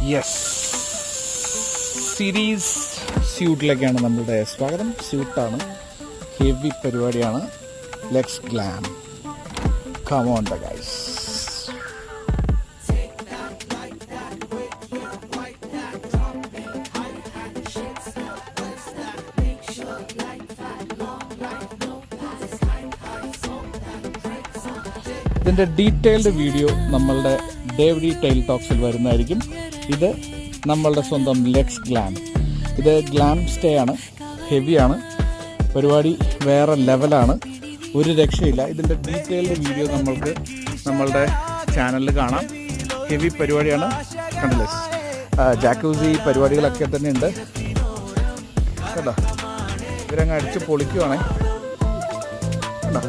Yes, series സ്യൂട്ടിലേക്കാണ് നമ്മളുടെ സ്വാഗതം. സ്യൂട്ടാണ്, ഹെവി പരിപാടിയാണ്. Let's glam, come on the guys. ഇതിൻ്റെ ഡീറ്റെയിൽഡ് വീഡിയോ നമ്മളുടെ ഡേവിഡി ടൈൽ ടോക്സിൽ വരുന്നതായിരിക്കും. ഇത് നമ്മളുടെ സ്വന്തം ലെറ്റ്സ് ഗ്ലാം. ഇത് ഗ്ലാം സ്റ്റേ ആണ്, ഹെവിയാണ് പരിപാടി, വേറെ ലെവലാണ്, ഒരു രക്ഷയില്ല. ഇതിൻ്റെ ഡീറ്റെയിൽഡ് വീഡിയോ നമ്മൾക്ക് നമ്മളുടെ ചാനലിൽ കാണാം. ഹെവി പരിപാടിയാണ്, കണ്ടില്ലേ? ജാക്കൂസി പരിപാടികളൊക്കെ തന്നെ ഉണ്ട് കേട്ടോ. ഇവരങ്ങ് അടിച്ച് പൊളിക്കുവാണേ കേട്ടോ.